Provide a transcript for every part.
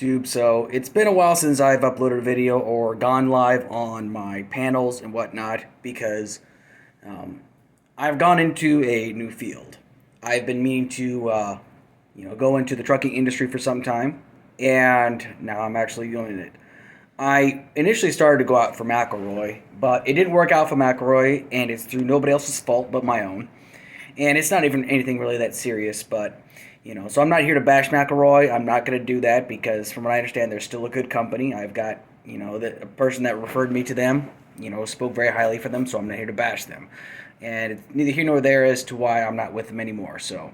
YouTube. So it's been a while since I've uploaded a video or gone live on my panels and whatnot because um, I've gone into a new field. I've been meaning to, go into the trucking industry for some time, and now I'm actually doing it. I initially started to go out for McElroy, but it didn't work out for McElroy, and it's through nobody else's fault but my own. And it's not even anything really that serious, but so I'm not here to bash McElroy. I'm not going to do that because, from what I understand, they're still a good company. I've got the person that referred me to them, spoke very highly for them, so I'm not here to bash them. And it's neither here nor there as to why I'm not with them anymore. So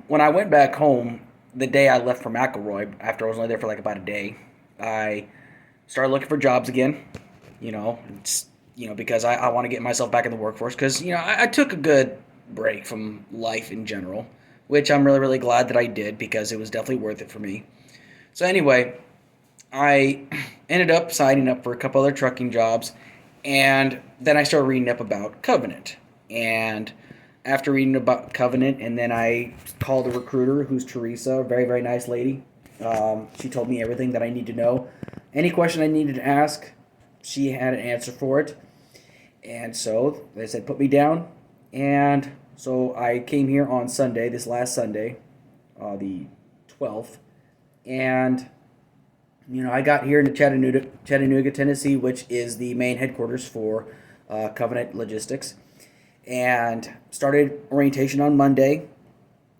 when I went back home the day I left for McElroy, after I was only there for like about a day, I started looking for jobs again. It's, because I want to get myself back in the workforce because I took a good break from life in general, which I'm really, really glad that I did because it was definitely worth it for me. So anyway, I ended up signing up for a couple other trucking jobs, and then I started reading up about Covenant. And after reading about Covenant, and then I called a recruiter who's Teresa, a very, very nice lady. She told me everything that I need to know. Any question I needed to ask, she had an answer for it. And so they said, put me down. And so I came here on Sunday, this last Sunday, the 12th. And, I got here into Chattanooga, Tennessee, which is the main headquarters for Covenant Logistics. And started orientation on Monday.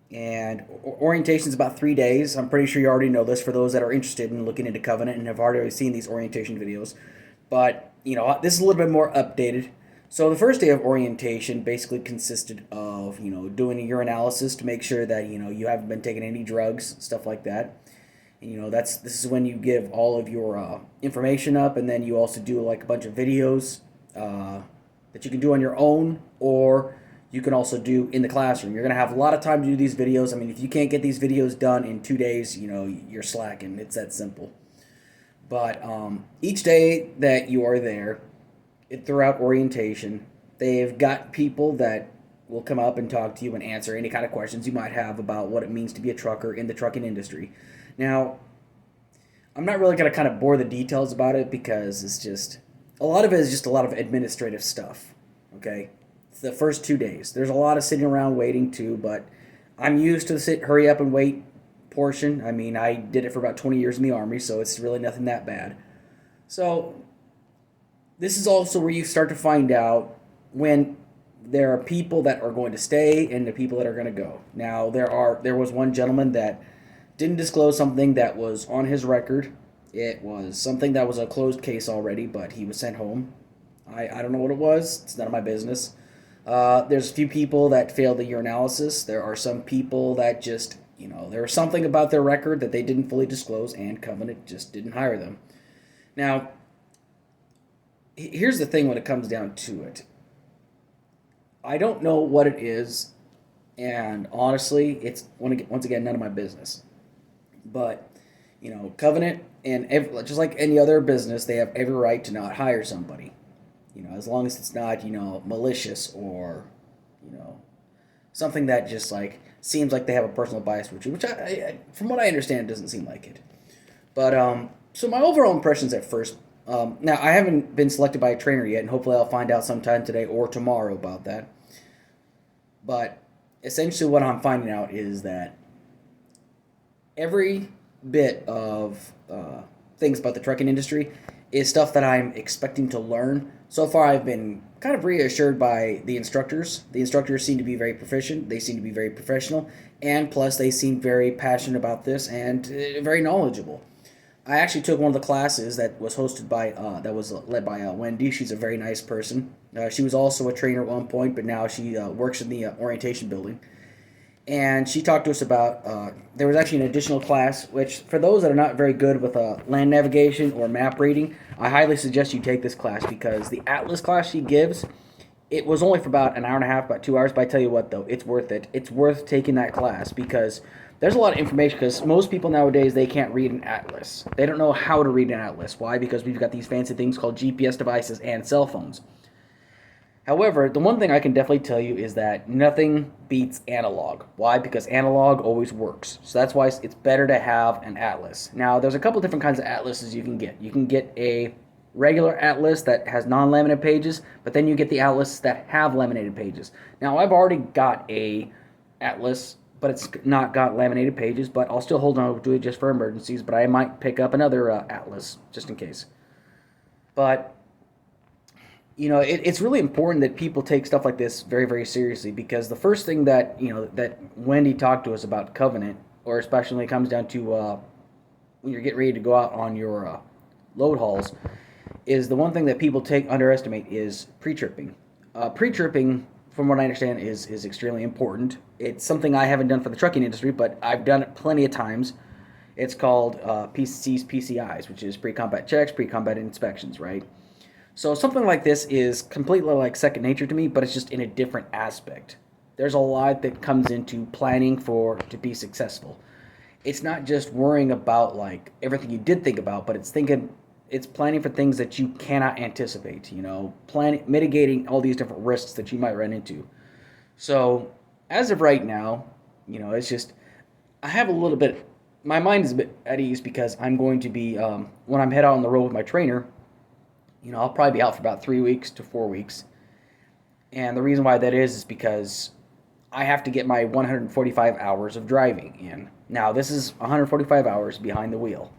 And orientation is about 3 days. I'm pretty sure you already know this for those that are interested in looking into Covenant and have already seen these orientation videos. But, this is a little bit more updated. So the first day of orientation basically consisted of, doing a urinalysis to make sure that, you haven't been taking any drugs, stuff like that. And, this is when you give all of your information up, and then you also do like a bunch of videos that you can do on your own, or you can also do in the classroom. You're going to have a lot of time to do these videos. I mean, if you can't get these videos done in 2 days, you're slacking. It's that simple. But each day that you are there, throughout orientation, they've got people that will come up and talk to you and answer any kind of questions you might have about what it means to be a trucker in the trucking industry. Now, I'm not really going to kind of bore the details about it because it's just, a lot of it is just a lot of administrative stuff, okay? It's the first 2 days. There's a lot of sitting around waiting too, but I'm used to the hurry up and wait portion. I mean, I did it for about 20 years in the Army, so it's really nothing that bad. So this is also where you start to find out when there are people that are going to stay and the people that are going to go. Now, there was one gentleman that didn't disclose something that was on his record. It was something that was a closed case already, but he was sent home. I don't know what it was. It's none of my business. There's a few people that failed the urinalysis. There are some people that just, there was something about their record that they didn't fully disclose, and Covenant just didn't hire them. Now, here's the thing when it comes down to it. I don't know what it is, and honestly, it's once again none of my business. But Covenant and just like any other business, they have every right to not hire somebody. As long as it's not malicious or something that just like seems like they have a personal bias with you, which from what I understand, doesn't seem like it. But so my overall impressions at first. Now, I haven't been selected by a trainer yet, and hopefully I'll find out sometime today or tomorrow about that. But essentially what I'm finding out is that every bit of things about the trucking industry is stuff that I'm expecting to learn. So far, I've been kind of reassured by the instructors. The instructors seem to be very proficient. They seem to be very professional. And plus, they seem very passionate about this and very knowledgeable. I actually took one of the classes that was hosted by, that was led by Wendy. She's a very nice person. She was also a trainer at one point, but now she works in the orientation building. And she talked to us about, there was actually an additional class, which for those that are not very good with land navigation or map reading, I highly suggest you take this class because the Atlas class she gives, it was only for about an hour and a half, about 2 hours, but I tell you what though, it's worth it. It's worth taking that class because there's a lot of information because most people nowadays, they can't read an atlas. They don't know how to read an atlas. Why? Because we've got these fancy things called GPS devices and cell phones. However, the one thing I can definitely tell you is that nothing beats analog. Why? Because analog always works. So that's why it's better to have an atlas. Now, there's a couple different kinds of atlases you can get. You can get a regular atlas that has non-laminated pages, but then you get the atlas that have laminated pages. Now, I've already got a atlas, but it's not got laminated pages, but I'll still hold on to it just for emergencies, but I might pick up another atlas just in case. But it's really important that people take stuff like this very, very seriously, because the first thing that that Wendy talked to us about Covenant, or especially when it comes down to when you're getting ready to go out on your load hauls, is the one thing that people underestimate is pre-tripping. Pre-tripping, from what I understand, is extremely important. It's something I haven't done for the trucking industry, but I've done it plenty of times. It's called PC's PCIs, which is pre-combat checks, pre-combat inspections, right? So something like this is completely like second nature to me, but it's just in a different aspect. There's a lot that comes into planning to be successful. It's not just worrying about like everything you did think about, but it's planning for things that you cannot anticipate, planning, mitigating all these different risks that you might run into. So as of right now, it's just, I have a little bit, my mind is a bit at ease, because I'm going to be, when I'm head out on the road with my trainer, I'll probably be out for about 3 weeks to 4 weeks. And the reason why that is because I have to get my 145 hours of driving in. Now, this is 145 hours behind the wheel.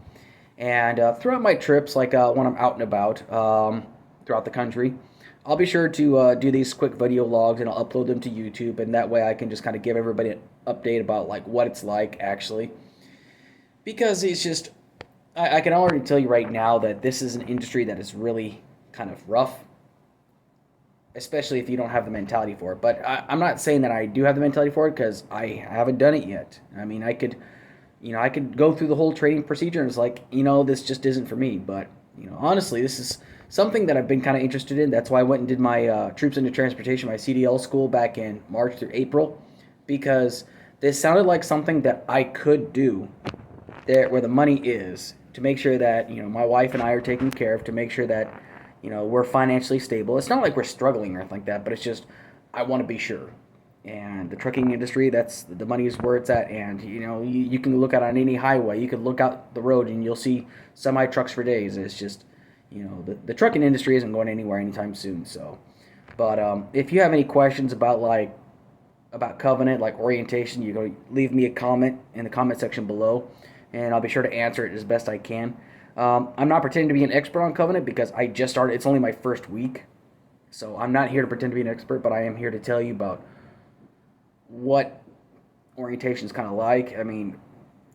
And throughout my trips, like when I'm out and about throughout the country, I'll be sure to do these quick video logs, and I'll upload them to YouTube. And that way I can just kind of give everybody an update about like what it's like actually. Because it's just, I can already tell you right now that this is an industry that is really kind of rough, especially if you don't have the mentality for it. But I'm not saying that I do have the mentality for it, because I haven't done it yet. I mean, I could go through the whole training procedure and it's like, this just isn't for me. But, honestly, this is something that I've been kind of interested in. That's why I went and did my Troops into Transportation, my CDL school back in March through April, because this sounded like something that I could do there where the money is, to make sure that my wife and I are taken care of, to make sure that we're financially stable. It's not like we're struggling or anything like that, but it's just I want to be sure. And the trucking industry, that's the money is where it's at. And you can look out on any highway, you can look out the road and you'll see semi trucks for days. It's just the trucking industry isn't going anywhere anytime soon. So, but if you have any questions about Covenant, like orientation, you go leave me a comment in the comment section below, and I'll be sure to answer it as best I can. I'm not pretending to be an expert on Covenant, because I just started. It's only my first week. So I'm not here to pretend to be an expert, but I am here to tell you about what orientation is kind of like. I mean,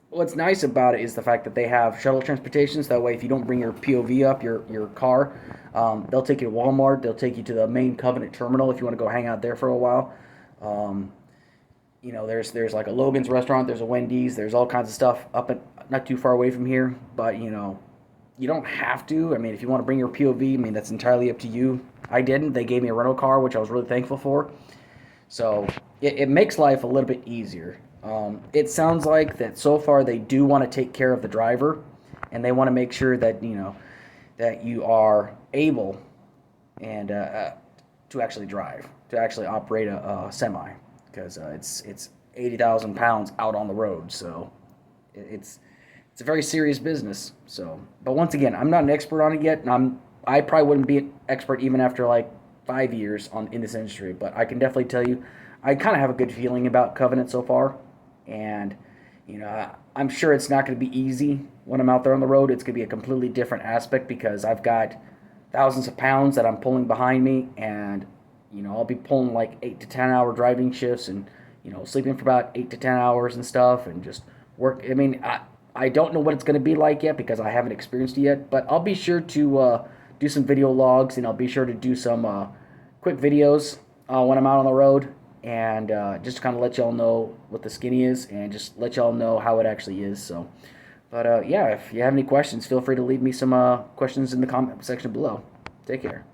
what's nice about it is the fact that they have shuttle transportation. So that way, if you don't bring your POV up, your car, they'll take you to Walmart. They'll take you to the main Covenant terminal if you want to go hang out there for a while. There's like a Logan's restaurant, there's a Wendy's, there's all kinds of stuff not too far away from here. But you don't have to. I mean, if you want to bring your POV, I mean, that's entirely up to you. I didn't. They gave me a rental car, which I was really thankful for. So it makes life a little bit easier. It sounds like that so far they do want to take care of the driver, and they want to make sure that that you are able and to actually drive, to actually operate a semi, because it's 80,000 pounds out on the road. So it's a very serious business. So, but once again, I'm not an expert on it yet, and I probably wouldn't be an expert even after like 5 years in this industry. But I can definitely tell you, I kind of have a good feeling about Covenant so far, and I'm sure it's not going to be easy when I'm out there on the road. It's going to be a completely different aspect, because I've got thousands of pounds that I'm pulling behind me, and I'll be pulling like 8 to 10 hour driving shifts, and sleeping for about 8 to 10 hours and stuff, and just work. I mean, I don't know what it's going to be like yet, because I haven't experienced it yet, but I'll be sure to do some video logs, and I'll be sure to do some quick videos when I'm out on the road, and just to kind of let y'all know what the skinny is, and just let y'all know how it actually is. So, but yeah, if you have any questions, feel free to leave me some questions in the comment section below. Take care.